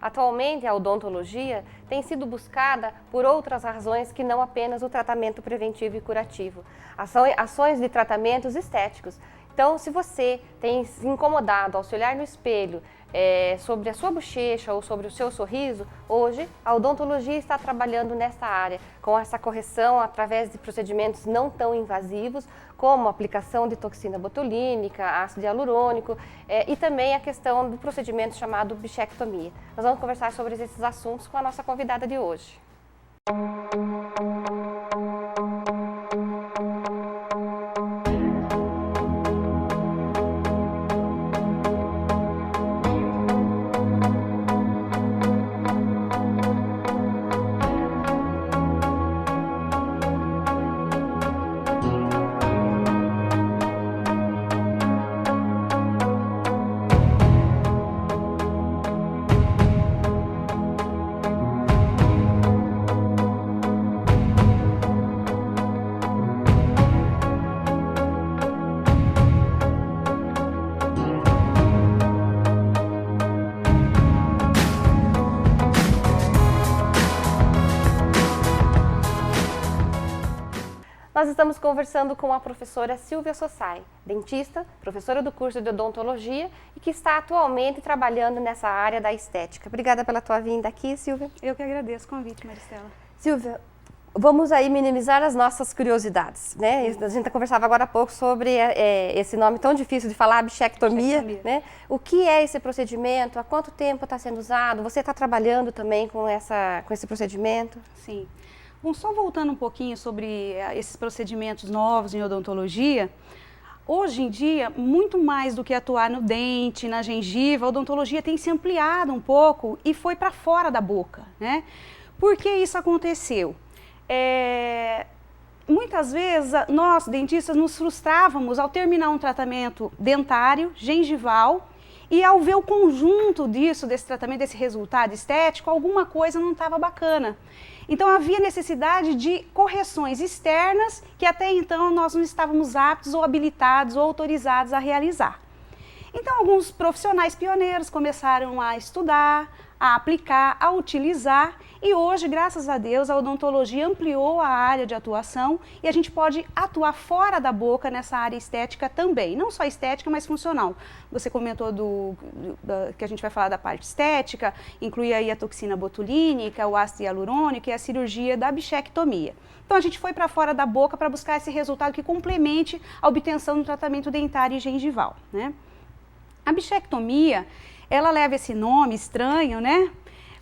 Atualmente, a odontologia tem sido buscada por outras razões que não apenas o tratamento preventivo e curativo. Ações de tratamentos estéticos. Então, se você tem se incomodado ao se olhar no espelho sobre a sua bochecha ou sobre o seu sorriso, hoje a odontologia está trabalhando nessa área, com essa correção através de procedimentos não tão invasivos, como a aplicação de toxina botulínica, ácido hialurônico e também a questão do procedimento chamado bichectomia. Nós vamos conversar sobre esses assuntos com a nossa convidada de hoje. Nós estamos conversando com a professora Silvia Sossai, dentista, professora do curso de odontologia e que está atualmente trabalhando nessa área da estética. Obrigada pela tua vinda aqui, Silvia. Eu que agradeço o convite, Maristela. Silvia, vamos aí minimizar as nossas curiosidades, né? A gente conversava agora há pouco sobre esse nome tão difícil de falar, bichectomia, né? O que é esse procedimento? Há quanto tempo está sendo usado? Você está trabalhando também com esse procedimento? Sim. Bom, só voltando um pouquinho sobre esses procedimentos novos em odontologia, hoje em dia, muito mais do que atuar no dente, na gengiva, a odontologia tem se ampliado um pouco e foi para fora da boca, né? Por que isso aconteceu? Muitas vezes, nós, dentistas, nos frustrávamos ao terminar um tratamento dentário, gengival, e ao ver o conjunto desse tratamento, desse resultado estético, alguma coisa não estava bacana. Então, havia necessidade de correções externas que até então nós não estávamos aptos ou habilitados ou autorizados a realizar. Então, alguns profissionais pioneiros começaram a estudar, a aplicar, a utilizar e hoje, graças a Deus, a odontologia ampliou a área de atuação e a gente pode atuar fora da boca nessa área estética também, não só estética, mas funcional. Você comentou que a gente vai falar da parte estética, inclui aí a toxina botulínica, o ácido hialurônico e a cirurgia da bichectomia. Então, a gente foi para fora da boca para buscar esse resultado que complemente a obtenção do tratamento dentário e gengival, né? A bichectomia, ela leva esse nome estranho, né?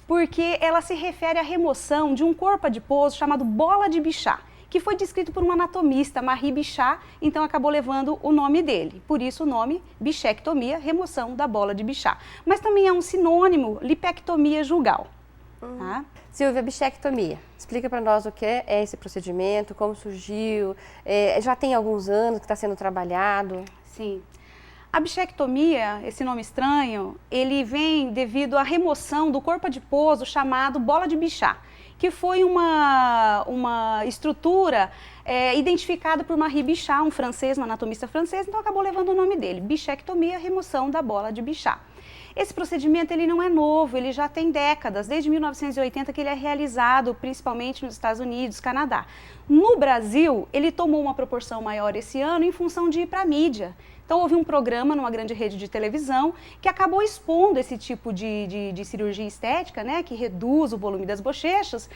Porque ela se refere à remoção de um corpo adiposo chamado bola de Bichat, que foi descrito por um anatomista, Marie Bichat, então acabou levando o nome dele. Por isso o nome bichectomia, remoção da bola de Bichat. Mas também é um sinônimo, lipectomia jugal. Tá? Silvia, bichectomia. Explica para nós o que é esse procedimento, como surgiu, já tem alguns anos que está sendo trabalhado. Sim. A bichectomia, esse nome estranho, ele vem devido à remoção do corpo adiposo chamado bola de Bichat, que foi uma estrutura identificada por Marie Bichat, um francês, um anatomista francês, então acabou levando o nome dele, bichectomia, remoção da bola de Bichat. Esse procedimento ele não é novo, ele já tem décadas, desde 1980 que ele é realizado, principalmente nos Estados Unidos, Canadá. No Brasil, ele tomou uma proporção maior esse ano em função de ir para a mídia. Então, houve um programa numa grande rede de televisão que acabou expondo esse tipo de cirurgia estética, né, que reduz o volume das bochechas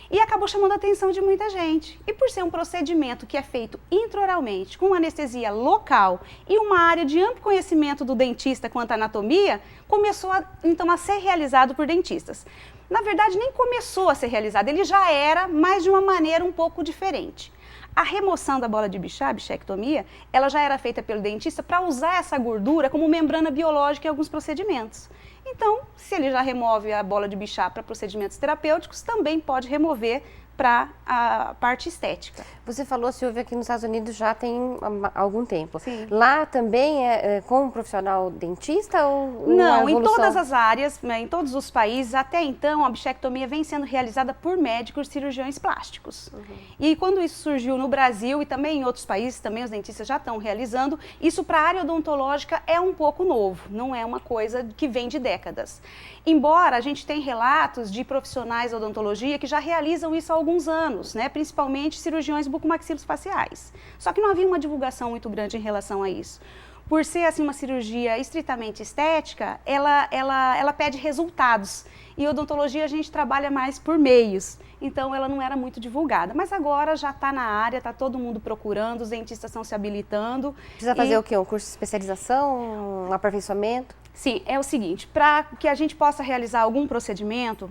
e acabou chamando a atenção de muita gente. E por ser um procedimento que é feito intraoralmente, com anestesia local e uma área de amplo conhecimento do dentista quanto à anatomia, começou então a ser realizado por dentistas. Na verdade, nem começou a ser realizado, ele já era, mas de uma maneira um pouco diferente. A remoção da bola de Bichat, a bichectomia, ela já era feita pelo dentista para usar essa gordura como membrana biológica em alguns procedimentos. Então, se ele já remove a bola de Bichat para procedimentos terapêuticos, também pode remover para a parte estética. Você falou, Silvia, aqui nos Estados Unidos já tem algum tempo. Sim. Lá também é com um profissional dentista ou não, em todas as áreas, né, em todos os países, até então a bichectomia vem sendo realizada por médicos cirurgiões plásticos. E quando isso surgiu no Brasil e também em outros países, também os dentistas já estão realizando, isso para a área odontológica é um pouco novo, não é uma coisa que vem de décadas. Embora a gente tenha relatos de profissionais da odontologia que já realizam isso há alguns anos, né, principalmente cirurgiões bucomaxilofaciais. Só que não havia uma divulgação muito grande em relação a isso. Por ser assim uma cirurgia estritamente estética, ela pede resultados. E odontologia a gente trabalha mais por meios, então ela não era muito divulgada. Mas agora já está na área, está todo mundo procurando, os dentistas estão se habilitando. Precisa fazer o quê? Um curso de especialização, um aperfeiçoamento? Sim, é o seguinte, para que a gente possa realizar algum procedimento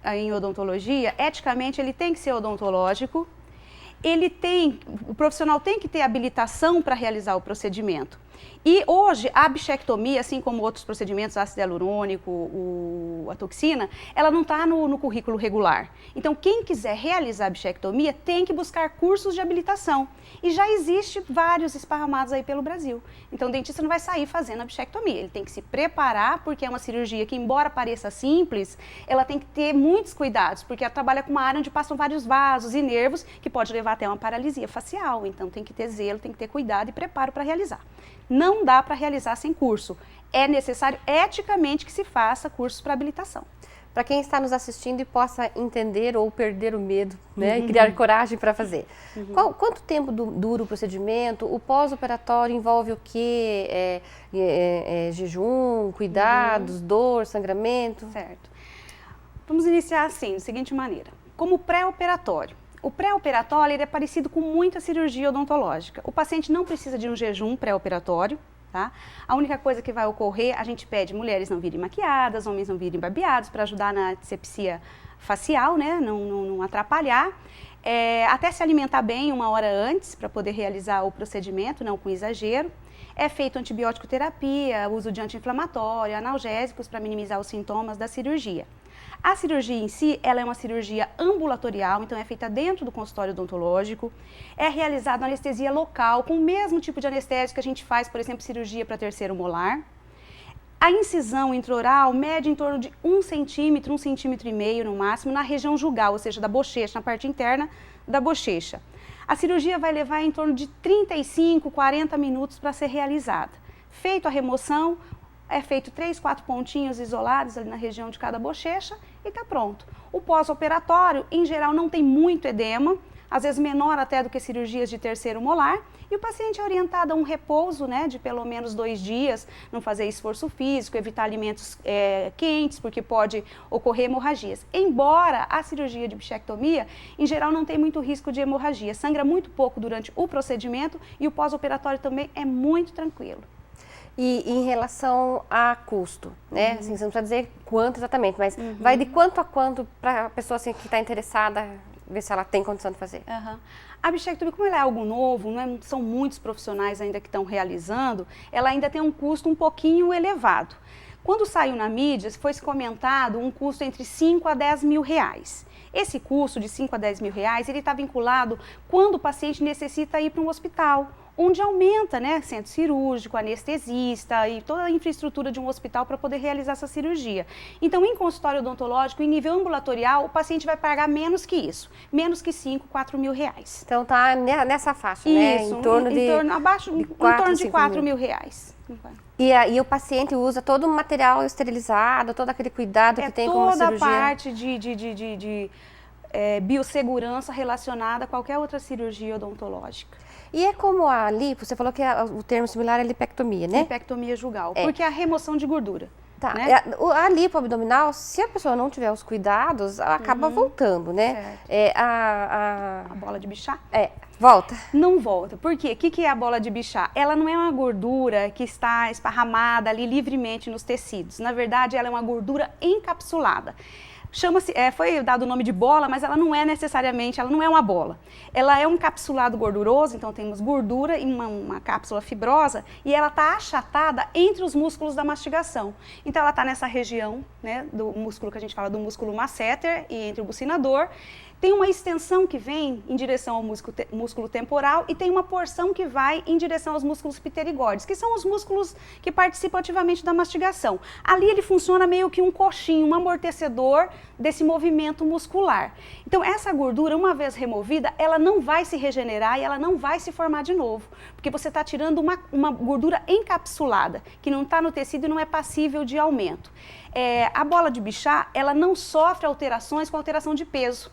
em odontologia, eticamente ele tem que ser odontológico, o profissional tem que ter habilitação para realizar o procedimento. E hoje, a bichectomia, assim como outros procedimentos, ácido hialurônico, a toxina, ela não está no currículo regular. Então, quem quiser realizar a bichectomia tem que buscar cursos de habilitação. E já existe vários esparramados aí pelo Brasil. Então, o dentista não vai sair fazendo a bichectomia. Ele tem que se preparar, porque é uma cirurgia que, embora pareça simples, ela tem que ter muitos cuidados, porque ela trabalha com uma área onde passam vários vasos e nervos, que pode levar até uma paralisia facial. Então, tem que ter zelo, tem que ter cuidado e preparo para realizar. Não dá para realizar sem curso. É necessário eticamente que se faça cursos para habilitação. Para quem está nos assistindo e possa entender ou perder o medo, né, e criar coragem para fazer. Quanto tempo dura o procedimento? O pós-operatório envolve o quê? Jejum, cuidados, dor, sangramento? Certo. Vamos iniciar assim, da seguinte maneira. Como pré-operatório. O pré-operatório é parecido com muita cirurgia odontológica. O paciente não precisa de um jejum pré-operatório, tá? A única coisa que vai ocorrer, a gente pede mulheres não virem maquiadas, homens não virem barbeados, para ajudar na antisepsia facial, né? Não atrapalhar. Até se alimentar bem 1 hora antes, para poder realizar o procedimento, não com exagero. É feito antibiótico terapia, uso de anti-inflamatório, analgésicos para minimizar os sintomas da cirurgia. A cirurgia em si, ela é uma cirurgia ambulatorial, então é feita dentro do consultório odontológico. É realizada anestesia local, com o mesmo tipo de anestésico que a gente faz, por exemplo, cirurgia para terceiro molar. A incisão intraoral mede em torno de 1 centímetro, 1,5 centímetros no máximo, na região jugal, ou seja, da bochecha, na parte interna da bochecha. A cirurgia vai levar em torno de 35, 40 minutos para ser realizada. Feito a remoção, é feito 3, 4 pontinhos isolados ali na região de cada bochecha e está pronto. O pós-operatório, em geral, não tem muito edema, às vezes menor até do que cirurgias de terceiro molar, e o paciente é orientado a um repouso, né, de pelo menos 2 dias, não fazer esforço físico, evitar alimentos quentes, porque pode ocorrer hemorragias. Embora a cirurgia de bichectomia, em geral, não tem muito risco de hemorragia, sangra muito pouco durante o procedimento e o pós-operatório também é muito tranquilo. E em relação a custo, né? Assim, você não precisa dizer quanto exatamente, mas vai de quanto a quanto para a pessoa assim, que está interessada, ver se ela tem condição de fazer? A bichectomia, como ela é algo novo, são muitos profissionais ainda que estão realizando, ela ainda tem um custo um pouquinho elevado. Quando saiu na mídia, foi comentado um custo entre 5 a 10 mil reais. Esse custo de 5 a 10 mil reais, ele está vinculado quando o paciente necessita ir para um hospital, onde aumenta, né, centro cirúrgico, anestesista e toda a infraestrutura de um hospital para poder realizar essa cirurgia. Então, em consultório odontológico, em nível ambulatorial, o paciente vai pagar menos que isso, menos que 5, 4 mil reais. Então, tá nessa faixa, né? Isso, em torno de 4 mil reais. E o paciente usa todo o material esterilizado, todo aquele cuidado que tem com a cirurgia? Toda a parte de biossegurança relacionada a qualquer outra cirurgia odontológica. E é como a lipo, você falou que o termo similar é lipectomia, né? Lipectomia jugal, porque é a remoção de gordura. Tá. Né? A lipo abdominal, se a pessoa não tiver os cuidados, acaba voltando, né? A bola de Bichat? Volta. Não volta. Por quê? O que é a bola de Bichat? Ela não é uma gordura que está esparramada ali livremente nos tecidos. Na verdade, ela é uma gordura encapsulada. Chama-se, foi dado o nome de bola, mas ela não é necessariamente, ela não é uma bola. Ela é um encapsulado gorduroso, então temos gordura em uma cápsula fibrosa e ela está achatada entre os músculos da mastigação. Então ela está nessa região, né, do músculo que a gente fala do músculo masseter e entre o bucinador, tem uma extensão que vem em direção ao músculo temporal e tem uma porção que vai em direção aos músculos pterigóides, que são os músculos que participam ativamente da mastigação. Ali ele funciona meio que um coxinho, um amortecedor desse movimento muscular. Então essa gordura, uma vez removida, ela não vai se regenerar e ela não vai se formar de novo, porque você está tirando uma gordura encapsulada, que não está no tecido e não é passível de aumento. A bola de Bichat, ela não sofre alterações com alteração de peso.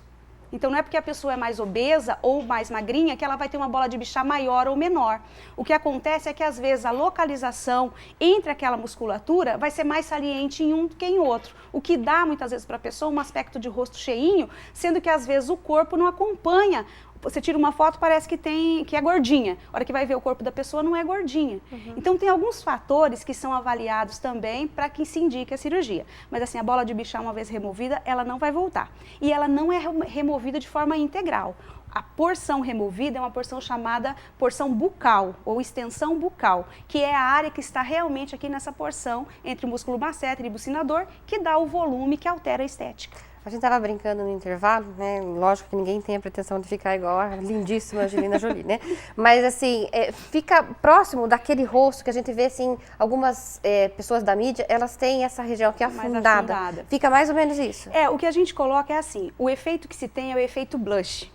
Então não é porque a pessoa é mais obesa ou mais magrinha que ela vai ter uma bola de Bichat maior ou menor. O que acontece é que às vezes a localização entre aquela musculatura vai ser mais saliente em um do que em outro. O que dá muitas vezes para a pessoa um aspecto de rosto cheinho, sendo que às vezes o corpo não acompanha. Você tira uma foto, parece que é gordinha. A hora que vai ver o corpo da pessoa, não é gordinha. Então, tem alguns fatores que são avaliados também para que se indique a cirurgia. Mas, assim, a bola de Bichat, uma vez removida, ela não vai voltar. E ela não é removida de forma integral. A porção removida é uma porção chamada porção bucal, ou extensão bucal, que é a área que está realmente aqui nessa porção, entre o músculo masseter e bucinador, que dá o volume que altera a estética. A gente estava brincando no intervalo, né? Lógico que ninguém tem a pretensão de ficar igual a lindíssima Angelina Jolie, né? Mas, assim, fica próximo daquele rosto que a gente vê, assim, algumas pessoas da mídia, elas têm essa região aqui afundada. Fica mais ou menos isso. O que a gente coloca é assim, o efeito que se tem é o efeito blush.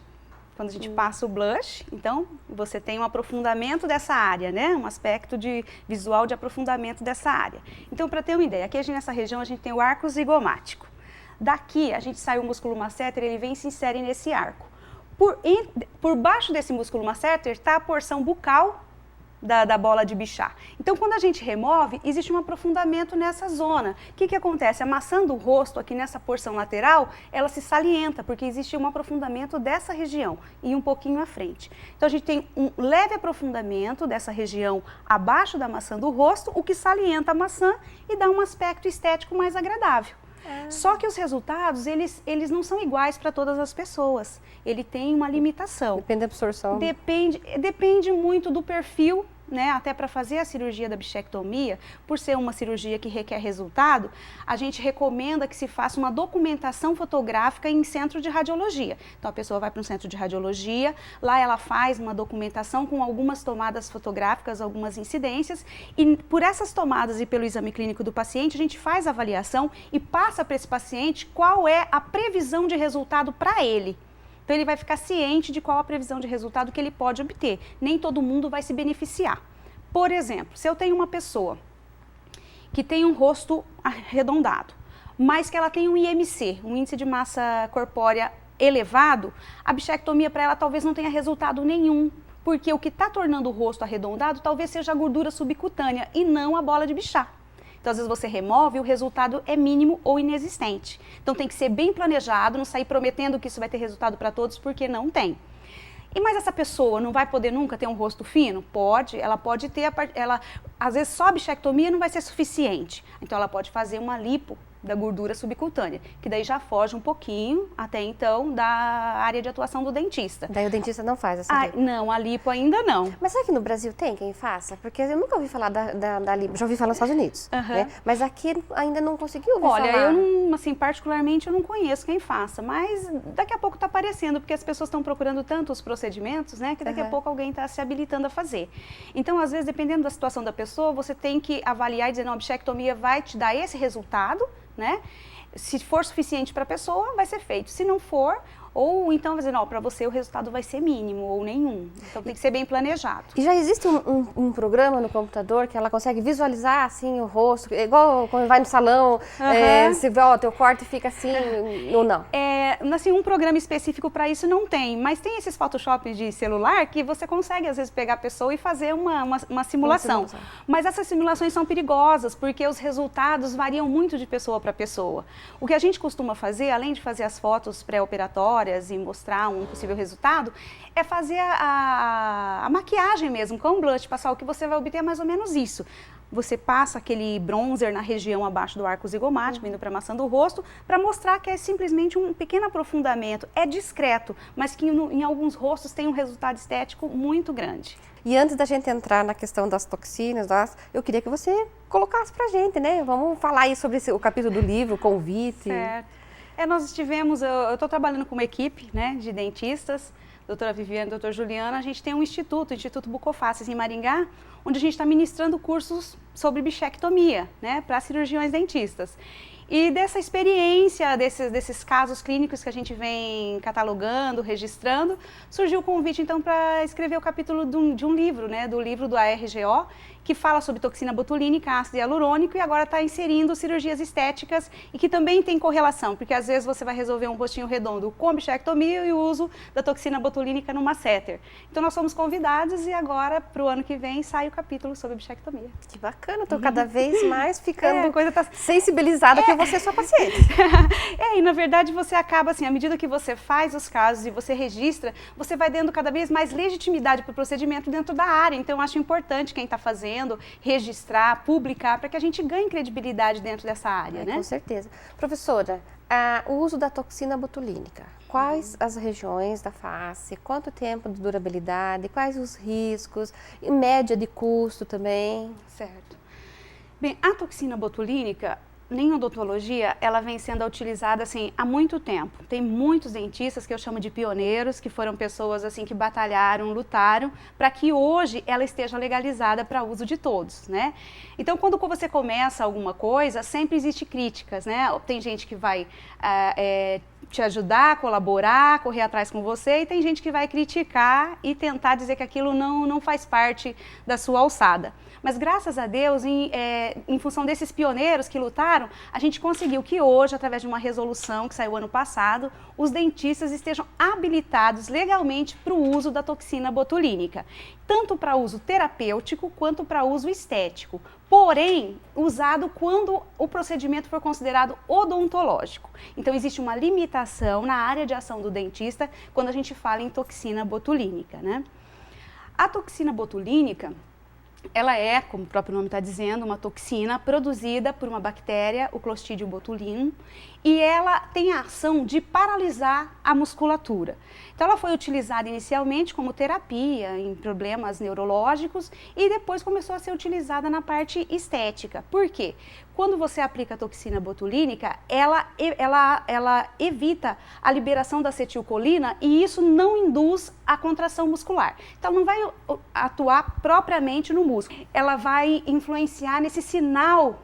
Quando a gente passa o blush, então você tem um aprofundamento dessa área, né? Um aspecto visual de aprofundamento dessa área. Então, para ter uma ideia, aqui nessa região a gente tem o arco zigomático. Daqui, a gente sai o músculo masseter, ele vem e se insere nesse arco. Por baixo desse músculo masseter está a porção bucal da bola de Bichat. Então, quando a gente remove, existe um aprofundamento nessa zona. O que acontece? A maçã do rosto, aqui nessa porção lateral, ela se salienta, porque existe um aprofundamento dessa região e um pouquinho à frente. Então, a gente tem um leve aprofundamento dessa região abaixo da maçã do rosto, o que salienta a maçã e dá um aspecto estético mais agradável. Só que os resultados, eles não são iguais para todas as pessoas. Ele tem uma limitação. Depende da absorção. Depende muito do perfil, né? Até para fazer a cirurgia da bichectomia, por ser uma cirurgia que requer resultado, a gente recomenda que se faça uma documentação fotográfica em centro de radiologia. Então a pessoa vai para um centro de radiologia, lá ela faz uma documentação com algumas tomadas fotográficas, algumas incidências, e por essas tomadas e pelo exame clínico do paciente, a gente faz a avaliação e passa para esse paciente qual é a previsão de resultado para ele. Então, ele vai ficar ciente de qual a previsão de resultado que ele pode obter. Nem todo mundo vai se beneficiar. Por exemplo, se eu tenho uma pessoa que tem um rosto arredondado, mas que ela tem um IMC, um índice de massa corpórea elevado, a bichectomia para ela talvez não tenha resultado nenhum, porque o que está tornando o rosto arredondado talvez seja a gordura subcutânea e não a bola de Bichat. Então, às vezes você remove e o resultado é mínimo ou inexistente. Então, tem que ser bem planejado, não sair prometendo que isso vai ter resultado para todos, porque não tem. Mas essa pessoa não vai poder nunca ter um rosto fino? Pode, ela pode ter, às vezes só a bichectomia não vai ser suficiente. Então, ela pode fazer uma lipo da gordura subcutânea, que daí já foge um pouquinho, até então, da área de atuação do dentista. Daí o dentista não faz essa lipo? Não, a lipo ainda não. Mas será que no Brasil tem quem faça? Porque eu nunca ouvi falar da lipo, já ouvi falar nos Estados Unidos, né? Mas aqui ainda não conseguiu ouvir falar. Olha, eu não, assim, particularmente eu não conheço quem faça, mas daqui a pouco está aparecendo, porque as pessoas estão procurando tanto os procedimentos, né, que daqui a pouco alguém está se habilitando a fazer. Então, às vezes, dependendo da situação da pessoa, você tem que avaliar e dizer, não, a bichectomia vai te dar esse resultado, né? Se for suficiente para a pessoa, vai ser feito. Se não for, ou então vai dizer, não, para você o resultado vai ser mínimo ou nenhum. Então tem que ser bem planejado. E já existe um programa no computador que ela consegue visualizar assim o rosto, igual quando vai no salão, você vê, ó, teu corte fica assim ou não? Assim, um programa específico para isso não tem, mas tem esses Photoshop de celular que você consegue às vezes pegar a pessoa e fazer uma simulação. Mas essas simulações são perigosas porque os resultados variam muito de pessoa para pessoa. O que a gente costuma fazer, além de fazer as fotos pré-operatórias e mostrar um possível resultado, é fazer a maquiagem mesmo, com o blush, passar o que você vai obter é mais ou menos isso. Você passa aquele bronzer na região abaixo do arco zigomático, indo para a maçã do rosto, para mostrar que é simplesmente um pequeno aprofundamento. É discreto, mas que em alguns rostos tem um resultado estético muito grande. E antes da gente entrar na questão das toxinas, eu queria que você colocasse pra gente, né? Vamos falar aí sobre o capítulo do livro, convite. Certo. Nós estivemos, eu estou trabalhando com uma equipe, né, de dentistas, doutora Viviane e doutora Juliana. A gente tem um instituto, o Instituto Bucofaces em Maringá, onde a gente está ministrando cursos sobre bichectomia, né, para cirurgiões dentistas. E dessa experiência, desses casos clínicos que a gente vem catalogando, registrando, surgiu o convite então para escrever o capítulo de um livro, né, do livro do ARGO, que fala sobre toxina botulínica, ácido hialurônico, e agora está inserindo cirurgias estéticas e que também tem correlação, porque às vezes você vai resolver um rostinho redondo com bichectomia e o uso da toxina botulínica no masseter. Então nós fomos convidados e agora, para o ano que vem, sai o capítulo sobre bichectomia. Que bacana, estou cada vez mais ficando a coisa tá sensibilizada que você é sua paciente. E na verdade você acaba assim, à medida que você faz os casos e você registra, você vai dando cada vez mais legitimidade para o procedimento dentro da área. Então eu acho importante quem está fazendo, registrar, publicar, para que a gente ganhe credibilidade dentro dessa área, né? Com certeza. Professora, o uso da toxina botulínica, quais as regiões da face, quanto tempo de durabilidade, quais os riscos, e média de custo também? Certo. Bem, a toxina botulínica, em odontologia, ela vem sendo utilizada assim há muito tempo. Tem muitos dentistas que eu chamo de pioneiros, que foram pessoas assim que batalharam, lutaram para que hoje ela esteja legalizada para uso de todos, né? Então, quando você começa alguma coisa, sempre existe críticas, né? Tem gente que vai te ajudar, colaborar, correr atrás com você, e tem gente que vai criticar e tentar dizer que aquilo não faz parte da sua alçada. Mas graças a Deus, em função desses pioneiros que lutaram, a gente conseguiu que hoje, através de uma resolução que saiu ano passado, os dentistas estejam habilitados legalmente para o uso da toxina botulínica, tanto para uso terapêutico quanto para uso estético, porém usado quando o procedimento for considerado odontológico. Então existe uma limitação na área de ação do dentista quando a gente fala em toxina botulínica, né? A toxina botulínica, ela é, como o próprio nome está dizendo, uma toxina produzida por uma bactéria, o Clostridium botulinum, e ela tem a ação de paralisar a musculatura. Então ela foi utilizada inicialmente como terapia em problemas neurológicos e depois começou a ser utilizada na parte estética. Por quê? Quando você aplica a toxina botulínica, ela evita a liberação da acetilcolina e isso não induz a contração muscular. Então não vai atuar propriamente no músculo. Ela vai influenciar nesse sinal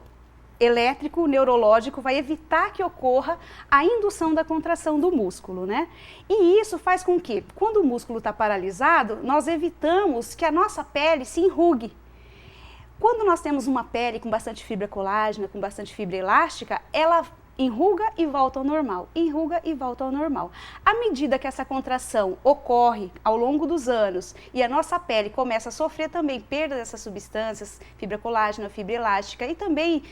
elétrico, neurológico, vai evitar que ocorra a indução da contração do músculo, né? E isso faz com que, quando o músculo está paralisado, nós evitamos que a nossa pele se enrugue. Quando nós temos uma pele com bastante fibra colágena, com bastante fibra elástica, ela enruga e volta ao normal, enruga e volta ao normal. À medida que essa contração ocorre ao longo dos anos e a nossa pele começa a sofrer também perda dessas substâncias, fibra colágena, fibra elástica e também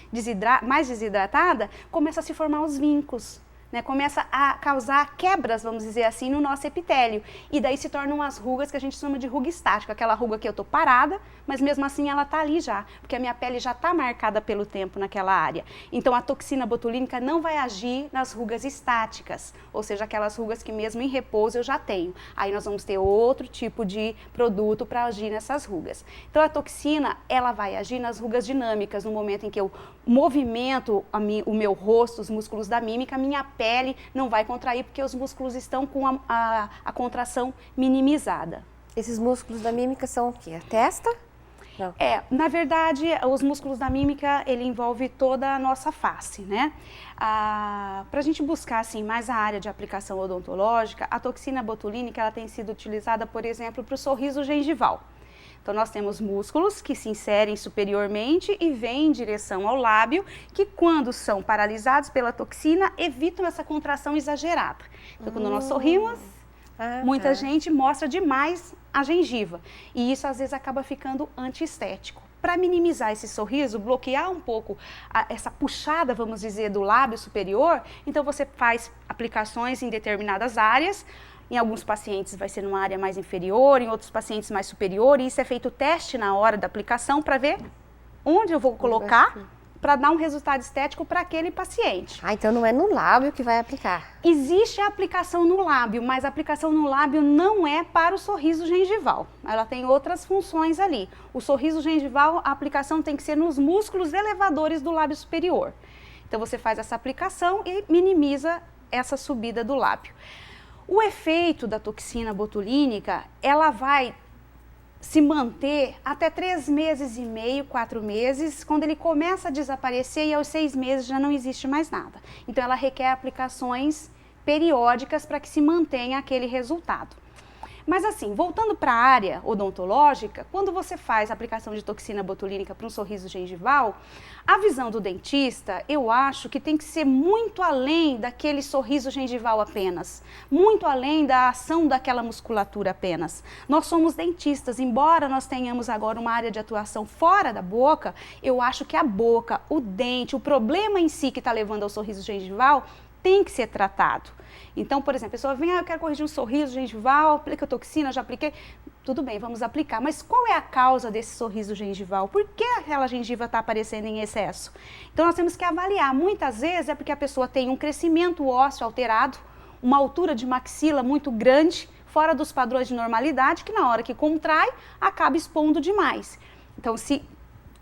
mais desidratada, começa a se formar os vincos. Né, começa a causar quebras, vamos dizer assim, no nosso epitélio. E daí se tornam as rugas que a gente chama de ruga estática, aquela ruga que eu tô parada, mas mesmo assim ela tá ali já, porque a minha pele já tá marcada pelo tempo naquela área. Então a toxina botulínica não vai agir nas rugas estáticas, ou seja, aquelas rugas que mesmo em repouso eu já tenho. Aí nós vamos ter outro tipo de produto para agir nessas rugas. Então a toxina, ela vai agir nas rugas dinâmicas, no momento em que eu movimento o meu rosto, os músculos da mímica, a minha pele não vai contrair porque os músculos estão com a contração minimizada. Esses músculos da mímica são o quê? A testa? Não. Na verdade, os músculos da mímica, ele envolve toda a nossa face, né? Para a gente buscar, assim, mais a área de aplicação odontológica, a toxina botulínica, ela tem sido utilizada, por exemplo, para o sorriso gengival. Então, nós temos músculos que se inserem superiormente e vêm em direção ao lábio, que quando são paralisados pela toxina, evitam essa contração exagerada. Então, quando nós sorrimos, muita gente mostra demais a gengiva. E isso, às vezes, acaba ficando antiestético. Para minimizar esse sorriso, bloquear um pouco essa puxada, vamos dizer, do lábio superior, então você faz aplicações em determinadas áreas. Em alguns pacientes vai ser numa área mais inferior, em outros pacientes mais superior, e isso é feito teste na hora da aplicação para ver onde eu vou colocar para dar um resultado estético para aquele paciente. Então não é no lábio que vai aplicar? Existe a aplicação no lábio, mas a aplicação no lábio não é para o sorriso gengival. Ela tem outras funções ali. O sorriso gengival, a aplicação tem que ser nos músculos elevadores do lábio superior. Então você faz essa aplicação e minimiza essa subida do lábio. O efeito da toxina botulínica, ela vai se manter até 3 meses e meio, 4 meses, quando ele começa a desaparecer e aos 6 meses já não existe mais nada. Então ela requer aplicações periódicas para que se mantenha aquele resultado. Mas assim, voltando para a área odontológica, quando você faz a aplicação de toxina botulínica para um sorriso gengival, a visão do dentista, eu acho que tem que ser muito além daquele sorriso gengival apenas, muito além da ação daquela musculatura apenas. Nós somos dentistas, embora nós tenhamos agora uma área de atuação fora da boca, eu acho que a boca, o dente, o problema em si que está levando ao sorriso gengival tem que ser tratado. Então, por exemplo, a pessoa vem, eu quero corrigir um sorriso gengival, aplica toxina, já apliquei. Tudo bem, vamos aplicar. Mas qual é a causa desse sorriso gengival? Por que aquela gengiva está aparecendo em excesso? Então, nós temos que avaliar. Muitas vezes é porque a pessoa tem um crescimento ósseo alterado, uma altura de maxila muito grande, fora dos padrões de normalidade, que na hora que contrai, acaba expondo demais. Então, se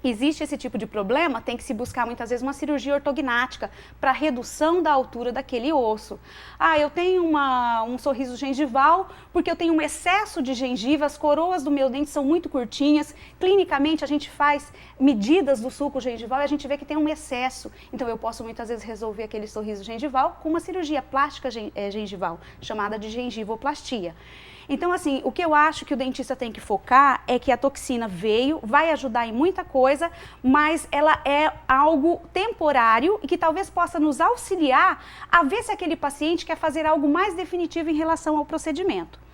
existe esse tipo de problema, tem que se buscar muitas vezes uma cirurgia ortognática para redução da altura daquele osso. Ah, eu tenho um sorriso gengival porque eu tenho um excesso de gengiva, as coroas do meu dente são muito curtinhas. Clinicamente a gente faz medidas do sulco gengival e a gente vê que tem um excesso. Então eu posso muitas vezes resolver aquele sorriso gengival com uma cirurgia plástica gengival, chamada de gengivoplastia. Então, assim, o que eu acho que o dentista tem que focar é que a toxina veio, vai ajudar em muita coisa, mas ela é algo temporário e que talvez possa nos auxiliar a ver se aquele paciente quer fazer algo mais definitivo em relação ao procedimento.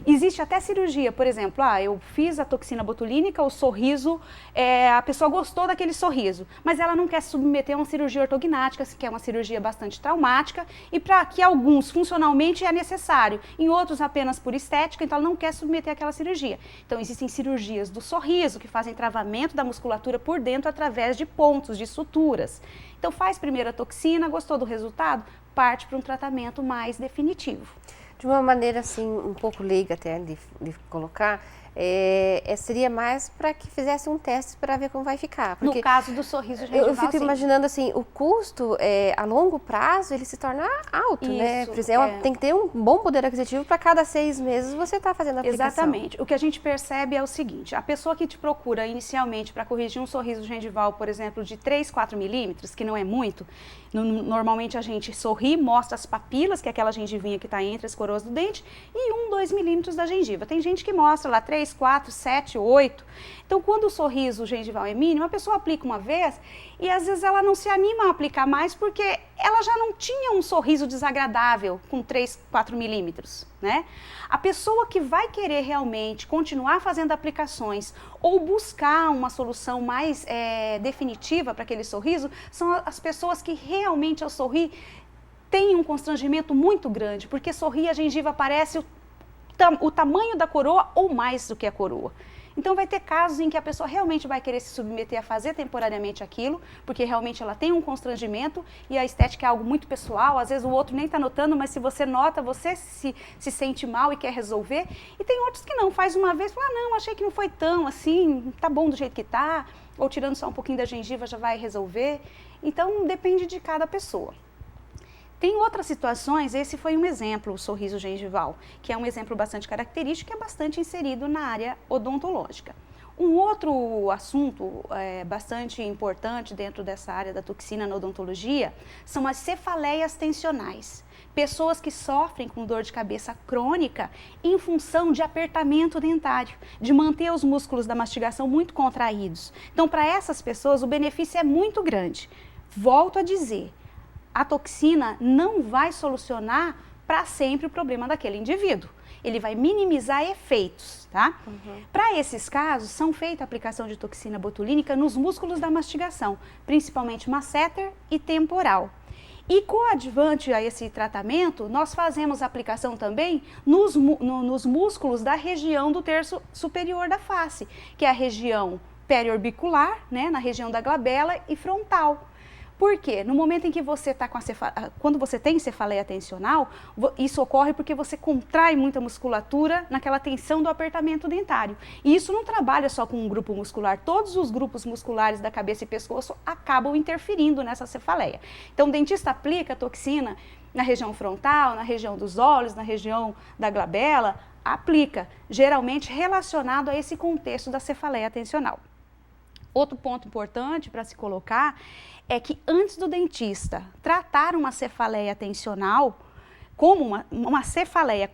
Existe até cirurgia, por exemplo, eu fiz a toxina botulínica, o sorriso, a pessoa gostou daquele sorriso, mas ela não quer se submeter a uma cirurgia ortognática, que é uma cirurgia bastante traumática, e para que alguns funcionalmente é necessário, em outros apenas por estética, então ela não quer submeter àquela cirurgia. Então existem cirurgias do sorriso, que fazem travamento da musculatura por dentro através de pontos, de suturas. Então faz primeiro a toxina, gostou do resultado, parte para um tratamento mais definitivo. De uma maneira assim, um pouco leiga até de colocar, seria mais para que fizesse um teste para ver como vai ficar. Porque no caso do sorriso gengival, eu fico imaginando assim, o custo a longo prazo ele se torna alto, isso, né? Por exemplo, tem que ter um bom poder aquisitivo para cada 6 meses você estar fazendo a aplicação. Exatamente. O que a gente percebe é o seguinte, a pessoa que te procura inicialmente para corrigir um sorriso gengival, por exemplo, de 3, 4 milímetros, que não é muito, normalmente a gente sorri, mostra as papilas, que é aquela gengivinha que está entre as coroas do dente, e 1, 2 milímetros da gengiva. Tem gente que mostra lá 3, 4, 7, 8. Então, quando o sorriso gengival é mínimo, a pessoa aplica uma vez e às vezes ela não se anima a aplicar mais porque ela já não tinha um sorriso desagradável com 3, 4 milímetros, né? A pessoa que vai querer realmente continuar fazendo aplicações ou buscar uma solução mais definitiva para aquele sorriso, são as pessoas que realmente ao sorrir têm um constrangimento muito grande, porque sorrir a gengiva aparece o tamanho da coroa ou mais do que a coroa. Então vai ter casos em que a pessoa realmente vai querer se submeter a fazer temporariamente aquilo, porque realmente ela tem um constrangimento e a estética é algo muito pessoal, às vezes o outro nem está notando, mas se você nota, você se sente mal e quer resolver. E tem outros que não, faz uma vez, fala, não, achei que não foi tão assim, tá bom do jeito que tá, ou tirando só um pouquinho da gengiva já vai resolver. Então depende de cada pessoa. Tem outras situações, esse foi um exemplo, o sorriso gengival, que é um exemplo bastante característico e é bastante inserido na área odontológica. Um outro assunto bastante importante dentro dessa área da toxina na odontologia são as cefaleias tensionais. Pessoas que sofrem com dor de cabeça crônica em função de apertamento dentário, de manter os músculos da mastigação muito contraídos. Então, para essas pessoas, o benefício é muito grande. Volto a dizer, a toxina não vai solucionar para sempre o problema daquele indivíduo. Ele vai minimizar efeitos, tá? Para esses casos, são feitas a aplicação de toxina botulínica nos músculos da mastigação, principalmente masseter e temporal. E coadjuvante a esse tratamento, nós fazemos a aplicação também nos músculos da região do terço superior da face, que é a região periorbicular, né, na região da glabela e frontal. Por quê? No momento em que você está com quando você tem cefaleia tensional, isso ocorre porque você contrai muita musculatura naquela tensão do apertamento dentário. E isso não trabalha só com um grupo muscular, todos os grupos musculares da cabeça e pescoço acabam interferindo nessa cefaleia. Então o dentista aplica a toxina na região frontal, na região dos olhos, na região da glabela, aplica, geralmente relacionado a esse contexto da cefaleia atencional. Outro ponto importante para se colocar é que antes do dentista tratar uma cefaleia atencional, como uma cefaleia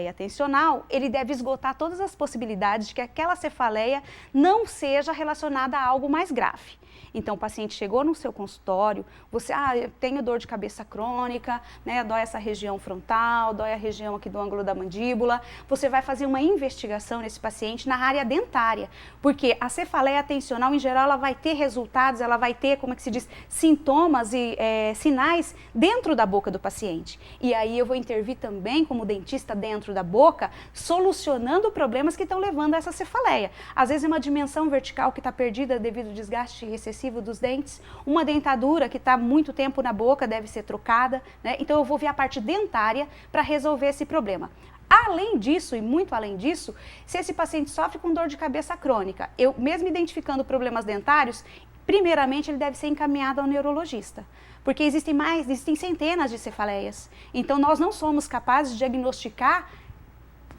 atencional, ele deve esgotar todas as possibilidades de que aquela cefaleia não seja relacionada a algo mais grave. Então, o paciente chegou no seu consultório, você, eu tenho dor de cabeça crônica, né, dói essa região frontal, dói a região aqui do ângulo da mandíbula, você vai fazer uma investigação nesse paciente na área dentária, porque a cefaleia atencional, em geral, ela vai ter resultados, ela vai ter, como é que se diz, sintomas e sinais dentro da boca do paciente. E aí eu vou intervir também como dentista dentro da boca, solucionando problemas que estão levando a essa cefaleia. Às vezes é uma dimensão vertical que está perdida devido ao desgaste excessivo dos dentes, uma dentadura que está muito tempo na boca deve ser trocada, né? Então eu vou ver a parte dentária para resolver esse problema. Além disso, e muito além disso, se esse paciente sofre com dor de cabeça crônica, eu mesmo identificando problemas dentários, primeiramente ele deve ser encaminhado ao neurologista, porque existem centenas de cefaleias. Então nós não somos capazes de diagnosticar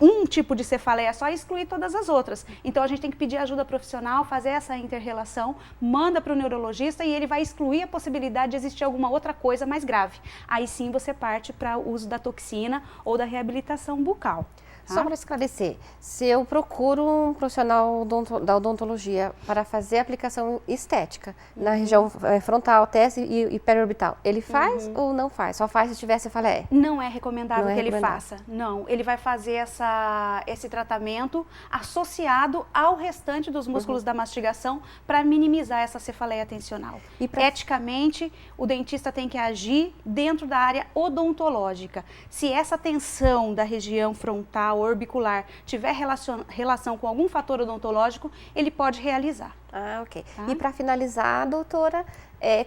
um tipo de cefaleia só e excluir todas as outras. Então a gente tem que pedir ajuda profissional, fazer essa inter-relação, manda para o neurologista e ele vai excluir a possibilidade de existir alguma outra coisa mais grave. Aí sim você parte para o uso da toxina ou da reabilitação bucal. Só para esclarecer, se eu procuro um profissional da odontologia para fazer aplicação estética na região frontal, testa e periorbital, ele faz ou não faz? Só faz se tiver cefaleia? Não é recomendável que ele faça. Não, ele vai fazer esse tratamento associado ao restante dos músculos da mastigação para minimizar essa cefaleia atencional. Eticamente, o dentista tem que agir dentro da área odontológica. Se essa tensão da região frontal, orbicular, tiver relação com algum fator odontológico, ele pode realizar. Ah, ok. Tá? E para finalizar, doutora,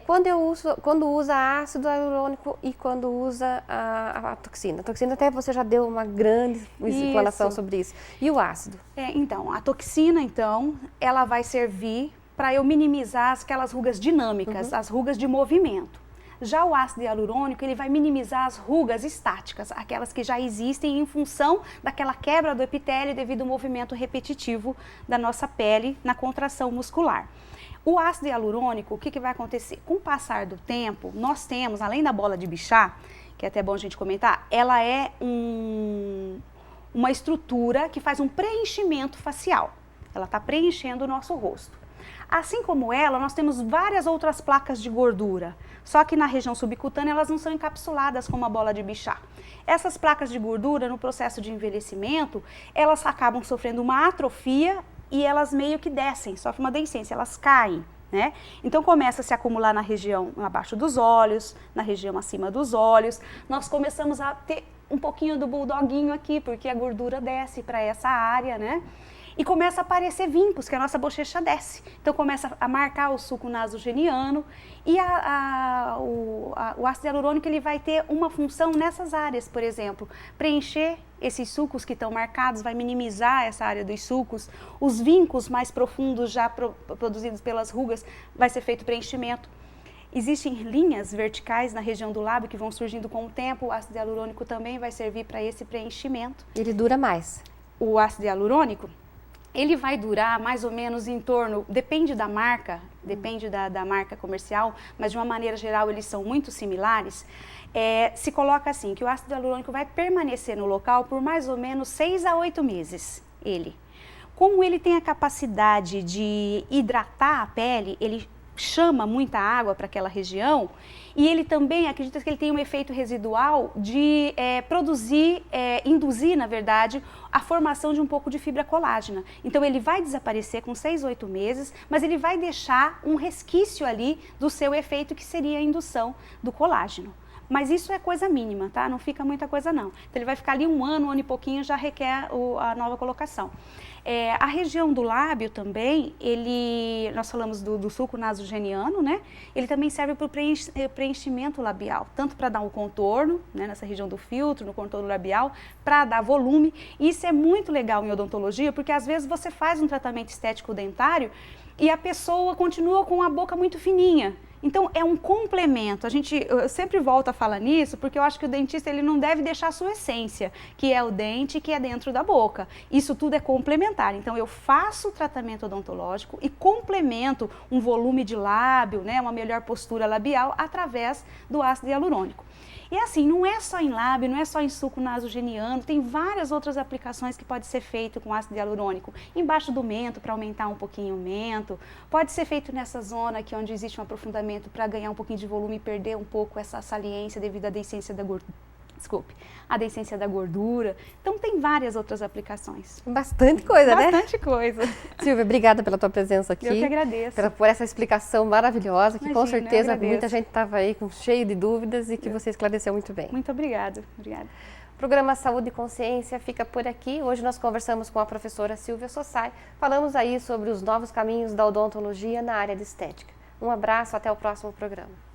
quando usa ácido hialurônico e quando usa a toxina? A toxina até você já deu uma grande explanação sobre isso. E o ácido? Então, a toxina, ela vai servir para eu minimizar aquelas rugas dinâmicas, as rugas de movimento. Já o ácido hialurônico, ele vai minimizar as rugas estáticas, aquelas que já existem em função daquela quebra do epitélio devido ao movimento repetitivo da nossa pele na contração muscular. O ácido hialurônico, o que vai acontecer? Com o passar do tempo, nós temos, além da bola de Bichat, que é até bom a gente comentar, ela é uma estrutura que faz um preenchimento facial. Ela está preenchendo o nosso rosto. Assim como ela, nós temos várias outras placas de gordura, só que na região subcutânea elas não são encapsuladas como a bola de Bichat. Essas placas de gordura, no processo de envelhecimento, elas acabam sofrendo uma atrofia e elas meio que descem, sofrem uma deiscência, elas caem, né? Então começa a se acumular na região abaixo dos olhos, na região acima dos olhos, nós começamos a ter um pouquinho do bulldoguinho aqui, porque a gordura desce para essa área, né? E começa a aparecer vincos, que a nossa bochecha desce. Então começa a marcar o sulco nasogeniano e o ácido hialurônico ele vai ter uma função nessas áreas, por exemplo, preencher esses sulcos que estão marcados, vai minimizar essa área dos sulcos, os vincos mais profundos já produzidos pelas rugas, vai ser feito preenchimento. Existem linhas verticais na região do lábio que vão surgindo com o tempo, o ácido hialurônico também vai servir para esse preenchimento. Ele dura mais? O ácido hialurônico? Ele vai durar mais ou menos em torno, depende da marca, depende da marca comercial, mas de uma maneira geral eles são muito similares. Se coloca assim, que o ácido hialurônico vai permanecer no local por mais ou menos 6 a 8 meses, Como ele tem a capacidade de hidratar a pele, ele chama muita água para aquela região e ele também, acredita que ele tem um efeito residual de induzir, na verdade, a formação de um pouco de fibra colágena. Então ele vai desaparecer com 6, 8 meses, mas ele vai deixar um resquício ali do seu efeito que seria a indução do colágeno. Mas isso é coisa mínima, tá? Não fica muita coisa não. Então ele vai ficar ali um ano e pouquinho, já requer a nova colocação. A região do lábio também, nós falamos do sulco nasogeniano, né? Ele também serve para o preenchimento labial, tanto para dar um contorno, né, nessa região do filtro, no contorno labial, para dar volume. E isso é muito legal em odontologia, porque às vezes você faz um tratamento estético dentário e a pessoa continua com a boca muito fininha. Então, é um complemento. Eu sempre volto a falar nisso, porque eu acho que o dentista ele não deve deixar a sua essência, que é o dente, que é dentro da boca. Isso tudo é complementar. Então, eu faço o tratamento odontológico e complemento um volume de lábio, né, uma melhor postura labial, através do ácido hialurônico. E assim, não é só em lábio, não é só em suco nasogeniano, tem várias outras aplicações que pode ser feito com ácido hialurônico. Embaixo do mento, para aumentar um pouquinho o mento. Pode ser feito nessa zona aqui onde existe um aprofundamento para ganhar um pouquinho de volume e perder um pouco essa saliência devido à deiscência da gordura. Desculpe, a deiscência da gordura. Então, tem várias outras aplicações. Bastante coisa, né? Bastante coisa. Silvia, obrigada pela tua presença aqui. Eu que agradeço. Por essa explicação maravilhosa, que com Imagina, certeza muita gente estava aí cheio de dúvidas e que você esclareceu muito bem. Muito obrigada. Obrigada. O programa Saúde e Consciência fica por aqui. Hoje nós conversamos com a professora Silvia Sossai. Falamos aí sobre os novos caminhos da odontologia na área de estética. Um abraço, até o próximo programa.